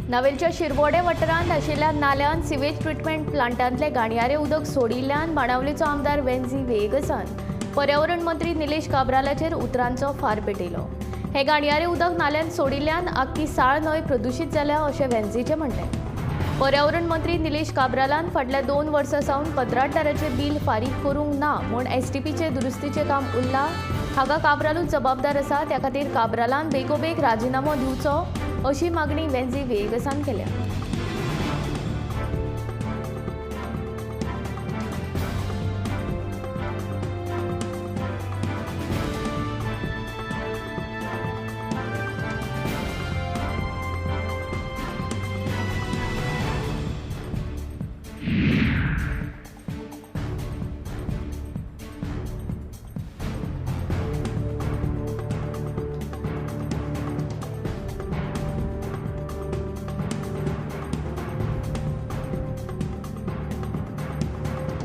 नवेलच्या शिरवोडे वाठारांत आशिल्ल्या नाल्यांत sewage treatment प्लांटांतले घाणयारे उदक सोडिल्ल्यान बाणावलेचो आमदार वेंझी वेगसान पर्यावरण मंत्री निलेश काब्रालाचेर उतरांचो फार पेटयलो। हे घाणयारे उदक नाल्यांत सोडिल्ल्यान आख्खी साळ न्हंय प्रदुशीत जाल्या अशें वेंझीचें म्हणलें। पर्यावरण मंत्री निलेश काब्रालान फाटल्या 2 वर्सां सावन कंत्राटदाराचें बील फारीक करूंक ना म्हूण एसटीपीचे दुरुस्तीचें काम उरलां हाका काब्रालूच जबाबदार आसा। त्या खातीर काब्रालान बेगोबेग राजिनामो दिवचो अशी मागणी वेंझी वेगसान केल्या।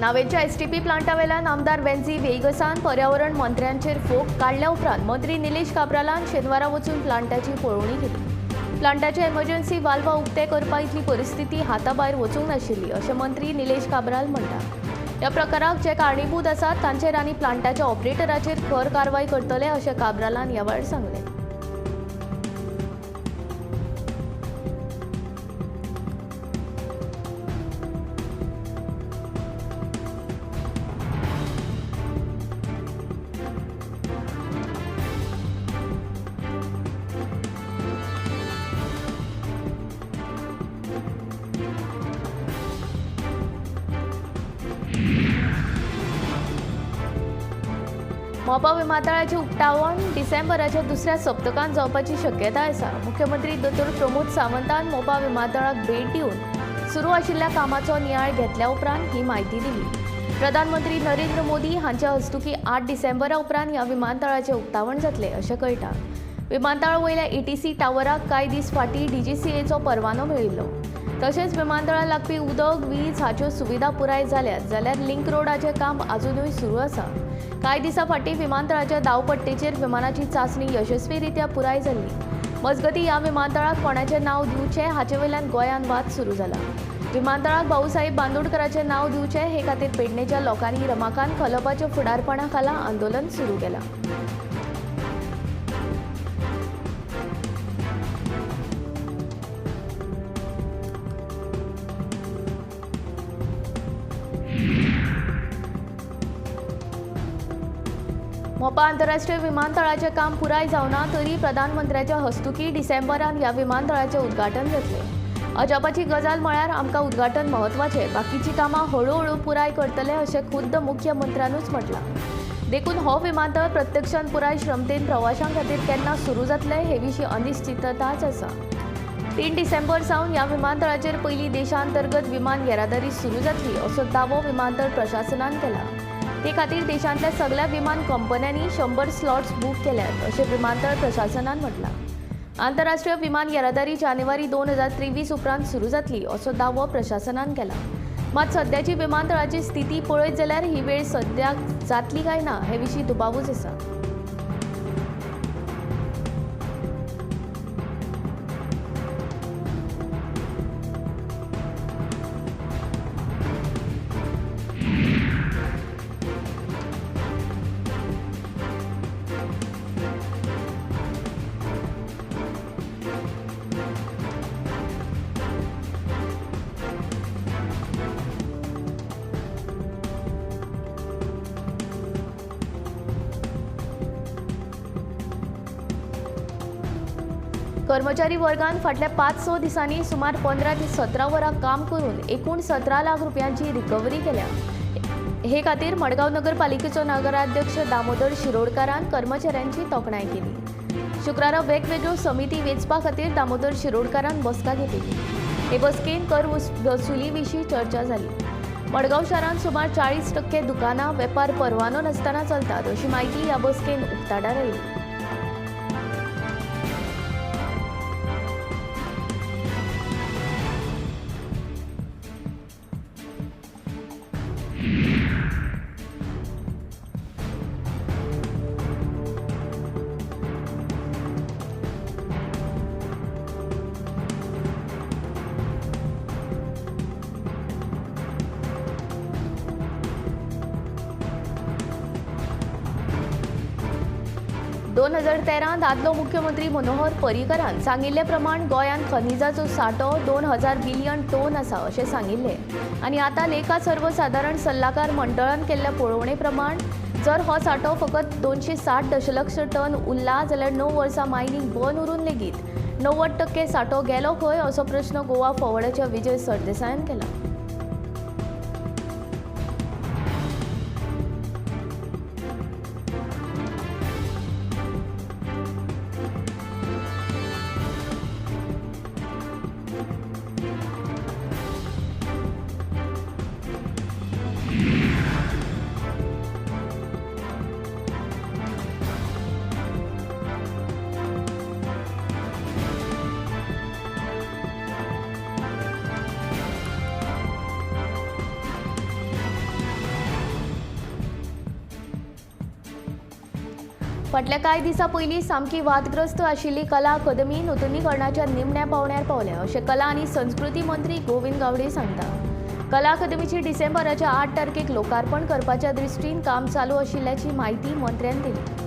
नावेच्या एसटीपी प्लांटावेल्यान आमदार वेंझी वेगसान पर्यावरण मंत्र्यांचेर फोग काडल्या उपरांत मंत्री निलेश काब्रालान शेनवारा वचून प्लांटाची पळोवणी केली। प्लांटाचे एमर्जन्सी वाल्व उक्ते करपा इतली परिस्थिती हाताभायर वचूंक नाशिल्ली अशें मंत्री निलेश काब्राल म्हणटा। ह्या प्रकाराक जे कारणीभूत आसात तांचेर आनी प्लांटाच्या ऑपरेटराचेर खर कारवाय करतले अशें काब्रालान ह्या वेळार सांगलें। मोपा विमानतळाचे उक्तावण डिसेंबराच्या दुसऱ्या सप्तकांत जावपाची शक्यताय आसा। मुख्यमंत्री दोतोर प्रमोद सावंतान मोपा विमानतळाक भेट दिवन सुरू आशिल्ल्या कामाचो नियाळ घेतल्या उपरांत ही म्हायती दिली। प्रधानमंत्री नरेंद्र मोदी हांच्या हस्तुकी 8 डिसेंबरा उपरांत ह्या विमानतळाचें उक्तावण जातले अशें कळटा। विमानतळा वयल्या एटीसी टावराक कांय दीस फाटीं डीजीसीएचो परवानो मेळिल्लो। तशेंच विमानतळा लागपी उदक वीज हाच्यो सुविधा पुराय जाल्यात जाल्यार लिंक रोडाचें काम अजूनय सुरू आसा। कांय दिसां फाटीं विमानतळाच्या धांवपट्टेचेर विमानाची चांचणी यशस्वीरित्या पुराय जाल्ली। मजगतीं ह्या विमानतळाक कोणाचें नांव दिवचें हाचे वयल्यान गोंयांत वाद सुरू जाला। विमानतळाक भाऊसाहेब बांदोडकराचें नांव दिवचें हे खातीर पेडणेच्या लोकांनी रमाकांत खलोपाच्या फुडारपणा खाला आंदोलन सुरू केलां। मोपा आंतरराष्ट्रीय विमानतळाचें काम पुराय जावना तरी प्रधानमंत्र्याच्या हस्तुकी डिसेंबरांत ह्या विमानतळाचें उद्घाटन जातलें। अजापाची गजाल म्हळ्यार आमकां उद्घाटन म्हत्वाचें, बाकीचीं कामां हळू पुराय करतले अशें खुद्द मुख्यमंत्र्यानूच म्हटलां। देखून हो विमानतळ प्रत्यक्षांत पुराय क्षमतेन प्रवाशां खातीर केन्ना सुरू जातले हे विशीं अनिश्चितताच आसा। 3 डिसेंबर सावन ह्या विमानतळाचेर पयली देशांतर्गत विमान येरादारी सुरू जातली असो दावो विमानतळ प्रशासनान केला। ते खातीर देशांतल्या सगळ्या विमान कंपन्यांनी 100 स्लॉट्स बूक केल्यात अशें विमानतळ प्रशासनान म्हटलां। आंतरराष्ट्रीय विमान येरादारी जानेवारी 2023 उपरांत सुरू जातली असो दावो प्रशासनान केला। मात सद्याची विमानतळाची स्थिती पळयत जाल्यार ही वेळ सद्याक जातली काय ना हे विशीं दुबावूच आसा। कर्मचारी वर्गान फाटल्या 5-6 दिसांनी सुमार 15 ते 17 वरां काम करून एकूण 17 लाख रुपयांची रिकव्हरी केल्या। हे खातीर मडगांव नगरपालिकेचो नगराध्यक्ष दामोदर शिरोडकारान कर्मचाऱ्यांची तोखणाय केली। शुक्रारा वेगवेगळ्यो समिती वेंचपा खातीर दामोदर शिरोडकारान बसका घेतिल्ली। हे बसकेन कर वसुली विशीं चर्चा जाली। मडगांव शारांत सुमार 40% दुकानां वेपार परवानो नासतना चलतात अशी माहिती ह्या बसकेन उक्ताडार आयली। 2013 दादलो मुख्यमंत्री मनोहर पर्रीकरान सांगिल्ले प्रमाण गोंयांत खनिजाचो सांठो 2000 बिलियन टन आसा अशें सांगिल्ले आनी आतां लेखा सर्वसाधारण सल्लागार मंडळान केल्ल्या पळोवणे प्रमाण जर हो सांठो फकत 260 दशलक्ष टन उरला जाल्यार 9 वर्सां मायनिंग बंद उरून लेगीत 90% सांठो गेलो खंय असो प्रश्न गोवा फॉवर्डाच्या विजय सरदेसायान केला. फाटल्या कांय दिसां पयलीं सामकी वादग्रस्त आशिल्ली कला अकादमी नूतनीकरणाच्या निमण्या पावण्यार पावल्या अशें कला आनी संस्कृती मंत्री गोविंद गावडे सांगता. कला अकादमीची डिसेंबराच्या 8 तारखेक लोकार्पण करपाच्या दृश्टीन काम चालू आशिल्ल्याची म्हायती मंत्र्यान दिली.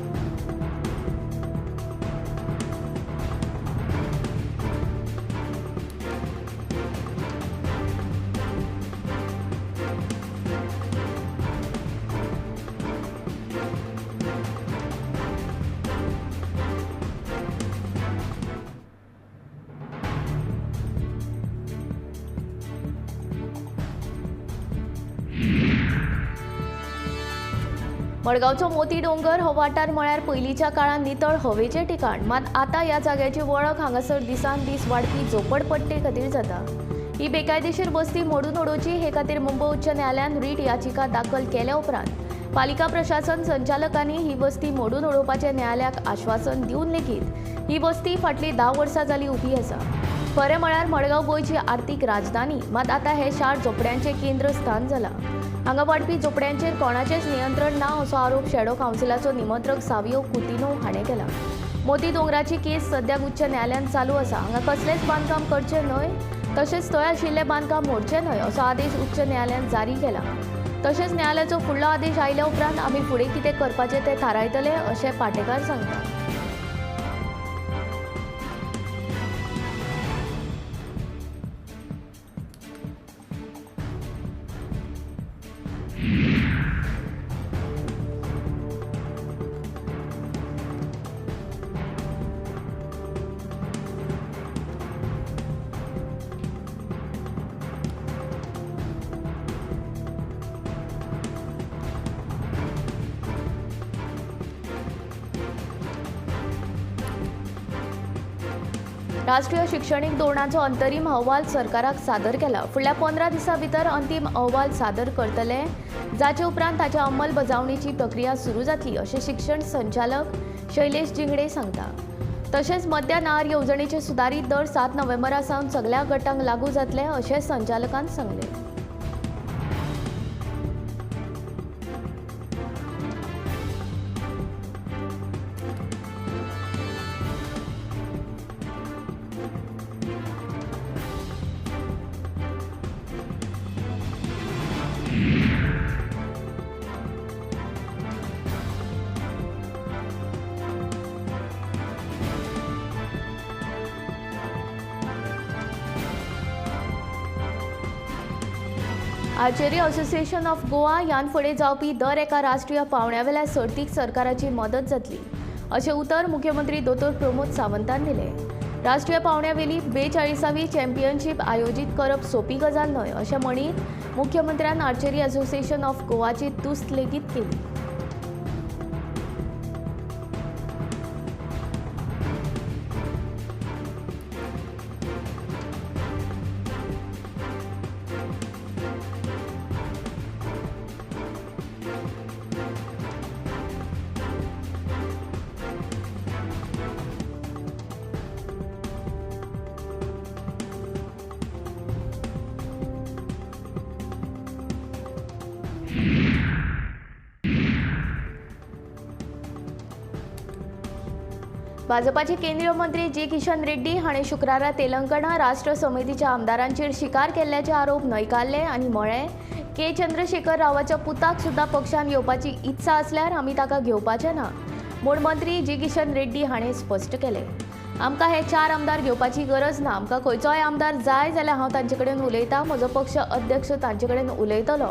मडगांवचो मोती डोंगर हो वाठार म्हळ्यार पयलींच्या काळात नितळ हवेचें ठिकाण, मात आतां ह्या जाग्याची वळख हांगासर दिसान दीस वाडपी झोपडपट्टे खातीर जाता. ही बेकायदेशीर बस्ती मोडून उडोवची हे खातीर मुंबय उच्च न्यायालयान रीट याचिका दाखल केल्या उपरांत पालिका प्रशासन संचालकांनी ही बस्ती मोडून उडोवपाचें न्यायालयाक आश्वासन दिवन लेगीत ही बस्ती फाटलीं 10 वर्सां जाली उबी आसा. खरें म्हळ्यार मडगांव गोंयची आर्थीक राजधानी, मात आतां हें शार झोपड्यांचें केंद्रस्थान जालां. हांगा वाडपी झोपड्यांचेर कोणाचेंच नियंत्रण ना असो आरोप शॅडो कावन्सिलाचो निमंत्रक सावियो कुतिनो हाणें केला. मोती दोंगराची केस सद्याक उच्च न्यायालयान चालू आसा. हांगा कसलेंच बांदकाम करचें न्हय, तशेंच थंय आशिल्लें बांदकाम मोडचें न्हय असो आदेश उच्च न्यायालयान जारी केला. तशेंच न्यायालयाचो फुडलो आदेश आयल्या उपरांत आमी फुडें कितें करपाचें तें थारायतले अशें पाटेकार सांगता. राष्ट्रीय शिक्षणीक धोरणाचो अंतरीम अहवाल सरकाराक सादर केला. फुडल्या 15 दिसां भितर अंतीम अहवाल सादर करतले, जाचे उपरांत ताच्या अंमलबजावणेची प्रक्रिया सुरू जातली अशें शिक्षण संचालक शैलेश जिंगडे सांगता. तशेंच मध्यान आहार येवजणेचे सुदारीत दर 7 नोव्हेंबरा सावन सगळ्या गटांक लागू जातले अशें संचालकान सांगलें. आर्चरी असोसिएशन ऑफ गोवा ह्यान फुडें जावपी दर एका राष्ट्रीय पावंड्यावेल्या सर्तीक सरकाराची मदत जातली अशें उतर मुख्यमंत्री दोतोर प्रमोद सावंतान दिलें. राष्ट्रीय पावंड्यावेली 42वी चॅम्पियनशीप आयोजीत करप सोपी गजाल न्हय अशें म्हणीत मुख्यमंत्र्यान आर्चरी असोसिएशन ऑफ गोवाची तुस्त लेगीत केली. भाजपाचे केंद्रीय मंत्री जी किशन रेड्डी हाणें शुक्रारा तेलंगणा राष्ट्र समितीच्या आमदारांचेर शिकार केल्ल्याचे आरोप न्हयकारले आनी म्हळें के चंद्रशेखर रावाच्या पुताक सुद्दां पक्षान येवपाची इत्सा आसल्यार आमी ताका घेवपाचे ना. म्हूण मंत्री जी किशन रेड्डी हाणें स्पश्ट केलें. आमकां हे 4 आमदार घेवपाची गरज ना. आमकां खंयचोय आमदार जाय जाल्यार हांव तांचे कडेन उलयतां. म्हजो पक्ष अध्यक्ष तांचे कडेन उलयतलो.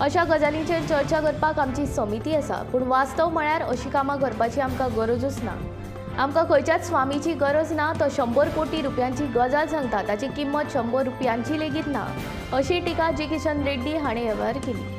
अशा गजालींचेर चर्चा करपाक आमची समिती आसा. पूण वास्तव म्हळ्यार अशीं कामां करपाची आमकां गरजूच ना. आमकां खंयच्याच स्वामीची गरज ना. तो 100 कोटी रुपयांची गजाल सांगता, ताची किंमत 100 रुपयांची लेगीत ना, अशी टिका जी किशन रेड्डी हाणें ह्या वेळार केली.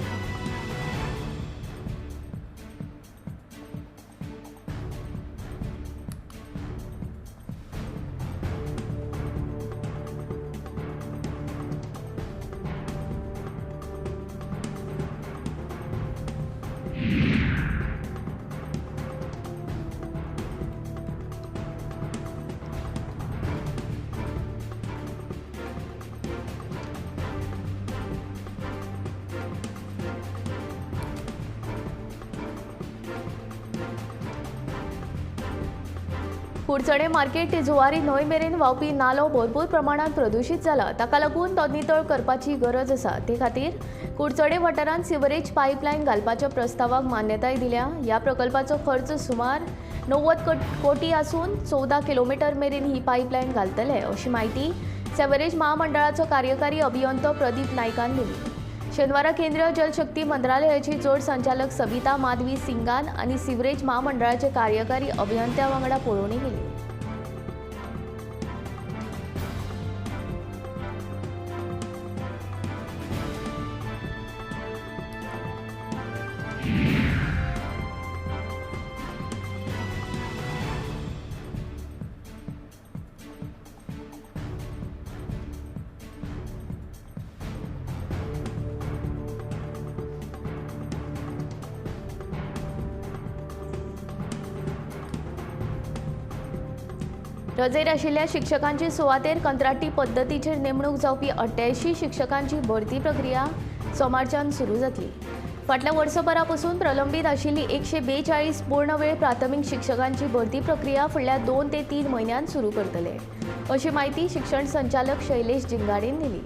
कुडचडे मार्केट ते जुवारी न्हंय मेरेन व्हांवपी नालो भरपूर प्रमाणात प्रदूषित जाला. ताका लागून तो नितळ करपाची गरज आसा. ते खातीर कुडचडे वाठारांत सिवरेज पायपलायन घालपाच्या प्रस्तावाक मान्यताय दिल्या. ह्या प्रकल्पाचो खर्च सुमार 90 कोटी आसून 14 किलोमीटर मेरेन ही पायपलायन घालतले, अशी माहिती सिवरेज महामंडळाचो कार्यकारी अभियंतो प्रदीप नायकान दिली. शेनवारा केंद्रीय जलशक्ती मंत्रालयाची जोड संचालक सबिता माधवी सिंगान आनी सिवरेज महामंडळाचे कार्यकारी अभियंत्या वांगडा पळोवणी केली. रजेर आशिल्ल्या शिक्षकांची सुवातेर कंत्राटी पद्दतीचेर नेमणूक जावपी 88 शिक्षकांची भरती प्रक्रिया सोमारच्यान सुरू जातली. फाटल्या वर्सभरा पासून प्रलंबीत आशिल्ली 142 पूर्ण वेळ प्राथमीक शिक्षकांची भरती प्रक्रिया फुडल्या 2 ते 3 म्हयन्यांत सुरू करतले, अशी माहिती शिक्षण संचालक शैलेश जिंगाडेन दिली.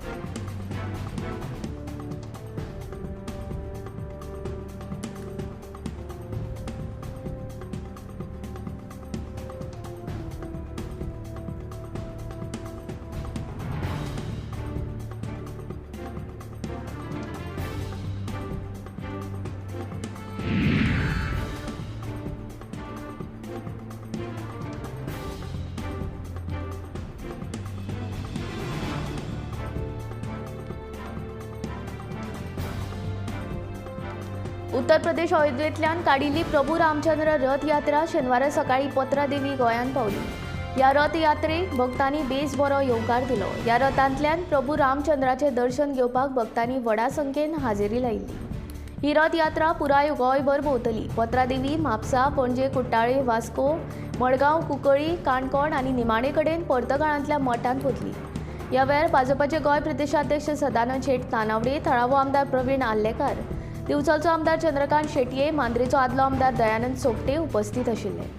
उत्तर प्रदेश अयोध्येंतल्यान काडिल्ली प्रभू रामचंद्र रथ यात्रा शेनवारा सकाळी पत्रा देवी गोंयांत पावली. ह्या रथ यात्रेक भक्तांनी बेस बरो येवकार दिलो. ह्या रथांतल्यान प्रभू रामचंद्राचे दर्शन घेवपाक भक्तांनी व्हडा संख्येन हाजेरी लायिल्ली. ही रथ यात्रा पुराय गोंयभर भोंवतली. पत्रा देवी, म्हापसा, पणजे, कुट्टाळे, वास्को, मडगांव, कुंकळ्ळी, काणकोण आनी निमाणे कडेन पर्तगाळांतल्या मठांत वतली. ह्या वेळार भाजपाचे गोंय प्रदेशाध्यक्ष सदानंद शेट तानावडे, थळावो आमदार प्रवीण आल्लेकार, दिवचलचो आमदार चंद्रकांत शेटये, मांद्रेचो आदलो आमदार दयानंद सोपटे उपस्थित आशिल्ले.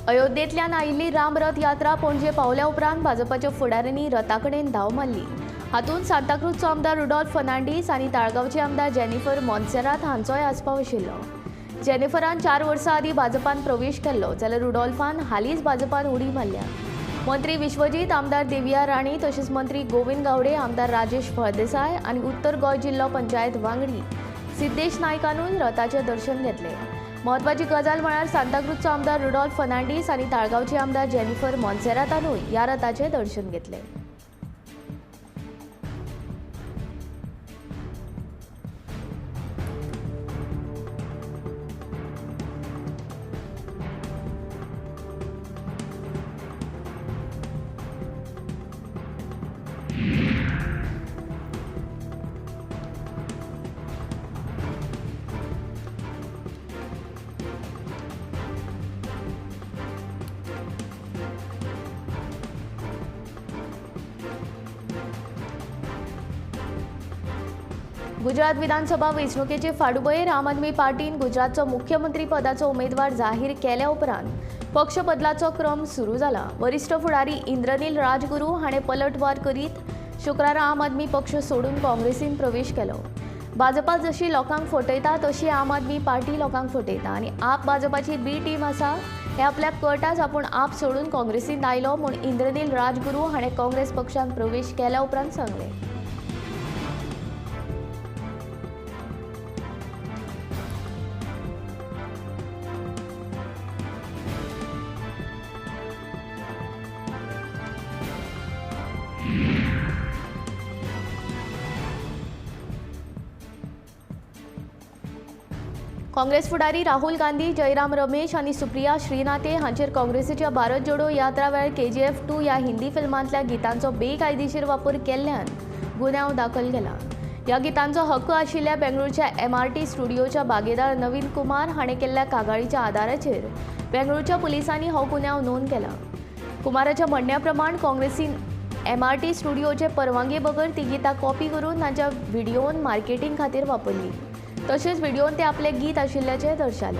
अयोध्येंतल्यान आयिल्ली राम रथ यात्रा पणजे पावल्या उपरांत भाजपाच्या फुडाऱ्यांनी रथा कडेन धांव मारली. हातूंत सांताक्रूजचो आमदार रुडॉल्फ फर्नांडीस आनी ताळगांवचे आमदार जेनिफर मॉन्सेरात हांचोय आस्पाव आशिल्लो. जेनिफरान 4 वर्सां आदीं भाजपांत प्रवेश केल्लो, जाल्यार रुडॉल्फान हालींच भाजपांत उडी मारल्या. मंत्री विश्वजीत, आमदार देविया राणी तशेंच मंत्री गोविंद गावडे, आमदार राजेश फळदेसाय आनी उत्तर गोंय जिल्लो पंचायत वांगडी सिद्धेश नायकानूय रथाचें दर्शन घेतलें. महत्वाची गजाल म्हळ्यार सांताक्रूजचो आमदार रुडॉल्फ फर्नांडीस आनी ताळगांवचे आमदार जेनिफर मॉन्सेरातानूय ह्या रथाचें दर्शन घेतलें. गुजरात विधानसभा वेंचणुकेचे फाटभुंयेर आम आदमी पार्टीन गुजरातचो मुख्यमंत्री पदाचो उमेदवार जाहीर केल्या उपरांत पक्ष बदलाचो क्रम सुरू जाला। वरिष्ठ फुडारी इंद्रनील राजगुरू हाणें पलटवार करीत शुक्रारा आम आदमी पक्ष सोडून काँग्रेसीन प्रवेश केलो। भाजपा जशी लोकांक फटयता तशी आम आदमी पार्टी लोकांक फटयता आनी आप भाजपाची बी टीम आसा हे आपल्याक कळटाच आपूण आप सोडून काँग्रेसींत आयलो म्हूण इंद्रनील राजगुरू हाणें काँग्रेस पक्षांत प्रवेश केल्या उपरांत सांगलें। काँग्रेस फुडारी राहुल गांधी, जयराम रमेश आनी सुप्रिया श्रीनाथे हांचेर काँग्रेसीच्या भारत जोडो यात्रा वेळार KGF 2 ह्या हिंदी फिल्मांतल्या गितांचो बेकायदेशीर वापर केल्ल्यान गुन्यांव दाखल केला। ह्या गितांचो हक्क आशिल्ल्या बेंगळूरच्या MRT स्टुडिओच्या बागेदार नवीन कुमार हाणें केल्ल्या कागाळीच्या आदाराचेर बेंगळूरच्या पुलिसांनी हो गुन्यांव नोंद केला। कुमाराच्या म्हणण्या प्रमाण काँग्रेसीन MRT स्टुडिओचे परवानगी बगर ती गितां कॉपी करून तांच्या व्हिडिओन मार्केटिंग खातीर वापरली। तशेंच व्हिडिओन ते आपले गीत आशिल्ल्याचें दर्शालें।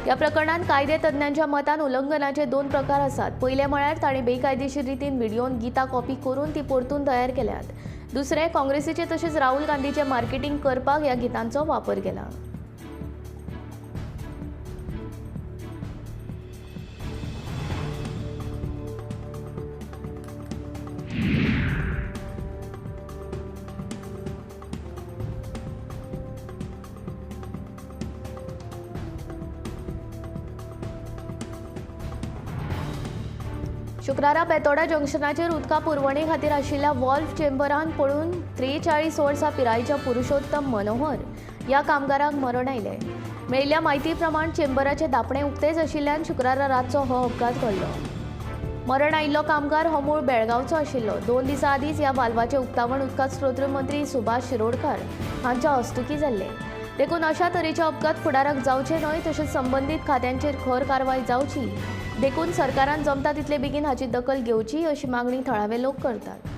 ह्या प्रकरणांत कायदे तज्ञांच्या मतान उल्लंघनाचे 2 प्रकार आसात। पयले म्हळ्यार ताणें बेकायदेशीर रितीन व्हिडिओन गितां कॉपी करून ती परतून तयार केल्यात। दुसरे काँग्रेसीचे तशेंच राहुल गांधीचे मार्केटिंग करपाक ह्या गितांचो वापर केला। शुक्रारा बेतोडा जंक्शनाचेर उदका पुरवणे खातीर आशिल्ल्या वॉल्व चेंबरान पडून 43 वर्सां पिरायेच्या पुरुषोत्तम मनोहर ह्या कामगाराक मरण आयलें। मेळिल्ल्या म्हायती प्रमाण चेंबराचे धांपणे उक्तेच आशिल्ल्यान शुक्रारा रातचो हो अपघात घडलो। मरण आयिल्लो कामगार हो मूळ बेळगांवचो आशिल्लो। 2 दिसां आदींच ह्या वाल्वाचें उक्तावण उदकात स्त्रोत्र मंत्री सुभाष शिरोडकार हांच्या हस्तुकीं जाल्लें। देखून अशा तरेचे अपघात फुडाराक जावचे न्हय तशेंच संबंदीत खात्यांचेर खर कारवाय जावची देखून सरकारान जमता तितले बेगीन हाची दखल घेवची अशी मागणी थळावे लोक करतात।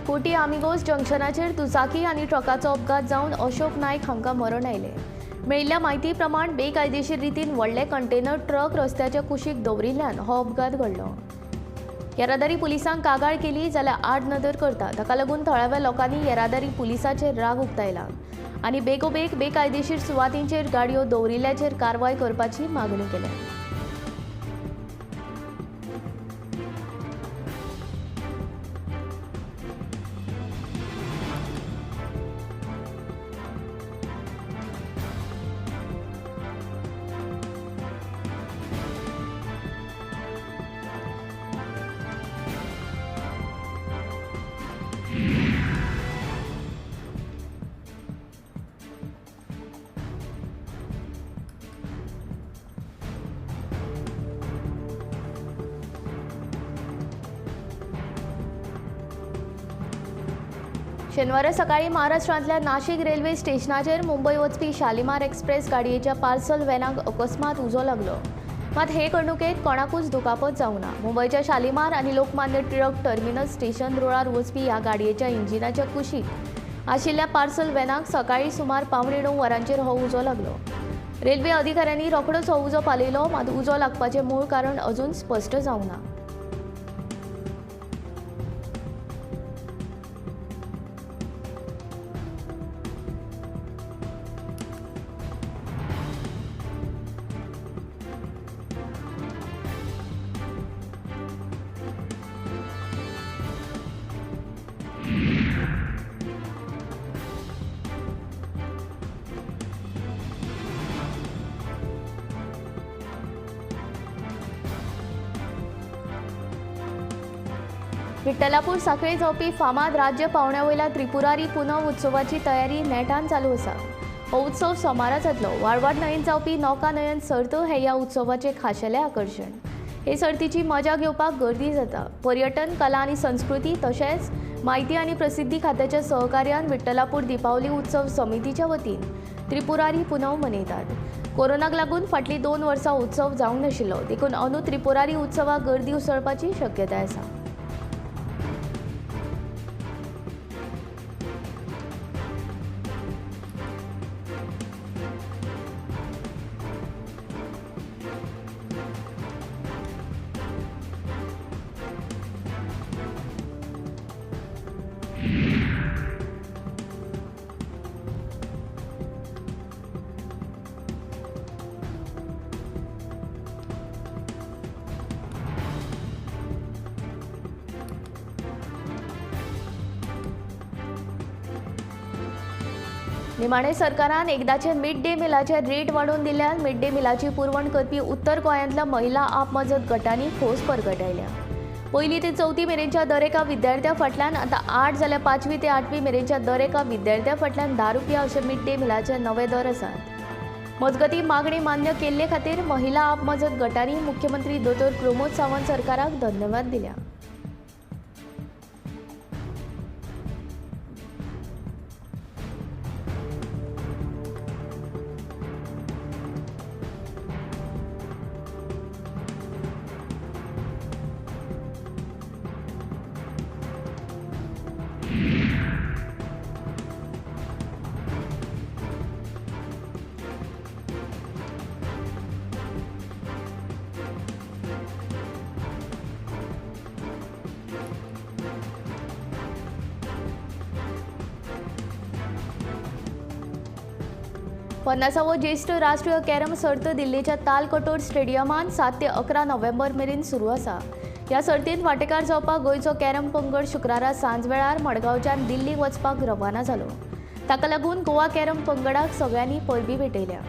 कोटी आमिगोस जंक्शनाचेर दुचाकी आनी ट्रकाचो अपघात जावन अशोक नायक हांकां मरण आयलें। मेळिल्ल्या म्हायती प्रमाण बेकायदेशीर रितीन व्हडले कंटेनर ट्रक रस्त्याच्या कुशीक दवरिल्ल्यान हो अपघात घडलो। येरादारी पुलिसांक कागाळ केली जाल्यार आड नदर करता ताका लागून थळाव्या लोकांनी येरादारी पुलिसाचेर राग उक्तायला आनी बेगोबेग बेकायदेशीर सुवातींचेर गाडयो दवरिल्ल्याचेर कारवाय करपाची मागणी केल्या। शेनवारा सकाळी महाराष्ट्रांतल्या नाशिक रेल्वे स्टेशनाचेर मुंबय वचपी शालिमार एक्सप्रेस गाडयेच्या पार्सल व्हॅनाक अकस्मात उजो लागलो। मात हे घडणुकेंत कोणाकूच दुखापत जावंक ना। मुंबयच्या शालिमार आनी लोकमान्य टिळक टर्मिनस स्टेशन रोडार वचपी ह्या गाडयेच्या इंजिनाच्या कुशीक आशिल्ल्या पार्सल व्हॅनाक सकाळी सुमार 9:15 वरांचेर हो उजो लागलो। रेल्वे अधिकाऱ्यांनी रोखडोच हो उजो पालयलो मात उजो लागपाचें मूळ कारण अजून स्पश्ट जावंक ना। विठ्ठलापूर सांखळे जावपी फामाद राज्य पावंड्या वयल्या त्रिपुरारी पुनव उत्सवाची तयारी नेटान चालू आसा। हो उत्सव सोमारा जातलो। वाळवड न्हंयेंत जावपी नौकानयन सर्त हे ह्या उत्सवाचे खाशेले आकर्षण। हे सर्तीची मजा घेवपाक गर्दी जाता। पर्यटन, कला आनी संस्कृती तशेंच माहिती आनी प्रसिद्धी खात्याच्या सहकार्यान विठ्ठलापूर दीपावली उत्सव समितीच्या वतीन त्रिपुरारी पुनव मनयतात। कोरोनाक लागून फाटलीं 2 वर्सां उत्सव जावंक नाशिल्लो, देखून अंदू त्रिपुरारी उत्सवाक गर्दी उसळपाची शक्यताय आसा। निमाणे सरकारान एकदाचे मिड डे मिलाचे रेट वाडोवन दिल्यान मिड डे मिलाची पुरवण करपी उत्तर गोंयांतल्या महिला आपमजत गटांनी खोस परगटायल्या। पयली ते चवथी मेरेनच्या दर एका विद्यार्थ्या फाटल्यान आतां 8 जाल्यार 5वी ते 8वी मेरेनच्या दर एका विद्यार्थ्या फाटल्यान 10 रुपया अशे मिड डे मिलाचे नवे दर आसात। मजगती मागणी मान्य केल्ले खातीर महिला आपमजत गटांनी मुख्यमंत्री दोतोर प्रमोद सावंत सरकाराक धन्यवाद दिल्या। पन्नासावो ज्येष्ठ राष्ट्रीय कॅरम सर्त दिल्लीच्या तालकटोर स्टेडियमात 7 ते 11 नोव्हेंबर मेरेन सुरू आसा। ह्या सर्तींत वांटेकार जावपाक गोंयचो कॅरम पंगड शुक्रारा सांजवेळार मडगांवच्यान दिल्लीक वचपाक रवाना जालो। ताका लागून गोवा कॅरम पंगडाक सगळ्यांनी परबीं भेटयल्या।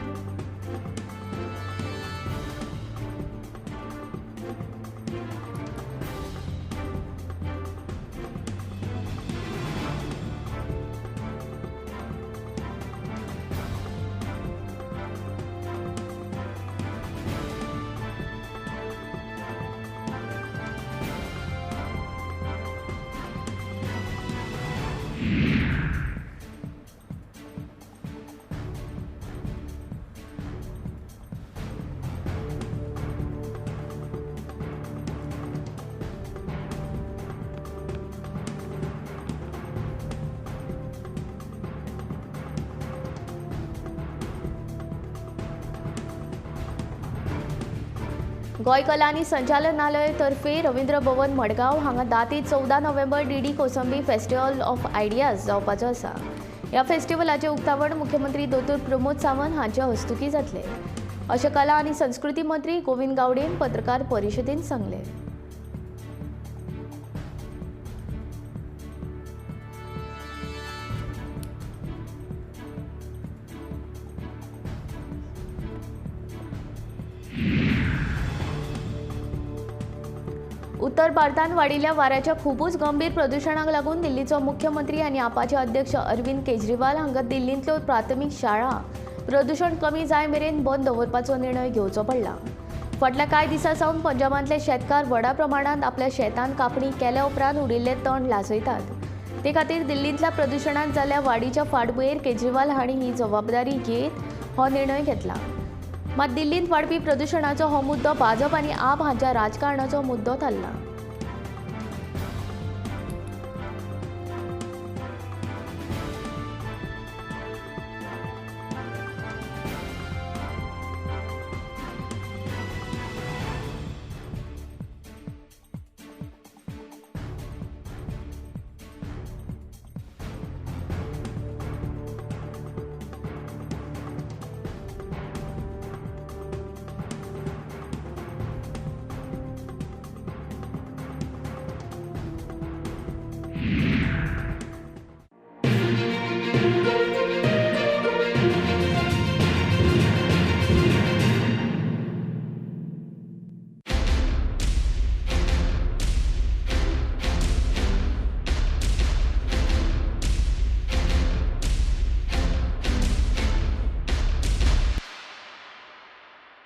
गोंय कला आनी संचालनालय तर्फे रवींद्र भवन मडगांव हांगा 10 ते 14 November DD Kosambi festival of ideas जावपाचो आसा। ह्या फेस्टिवलाचे उक्तावण मुख्यमंत्री दोतोर प्रमोद सावंत हांचे हस्तुकी जातले, अशें कला आनी संस्कृती मंत्री गोविंद गावडेन पत्रकार परिशदेंत सांगले। उत्तर भारतांत वाडिल्ल्या वाऱ्याच्या खूबच गंभीर प्रदुशणाक लागून दिल्लीचो मुख्यमंत्री आनी आपाचे अध्यक्ष अरविंद केजरीवाल हांका दिल्लींतल्यो प्राथमीक शाळा प्रदूषण कमी जाय मेरेन बंद दवरपाचो निर्णय घेवचो पडला। फाटल्या कांय दिसां सावन पंजाबांतले शेतकार व्हडा प्रमाणांत आपल्या शेतांत कापणी केल्या उपरांत उरिल्ले तण लासयतात। ते खातीर दिल्लींतल्या प्रदुशणांत जाल्ल्या वाडीच्या फाटभुंयेर केजरीवाल हांणी ही जबाबदारी घेत हो निर्णय घेतला। मात दिल्लींत वाडपी प्रदुशणाचो हो मुद्दो भाजप आनी आप हांच्या राजकारणाचो मुद्दो थारला।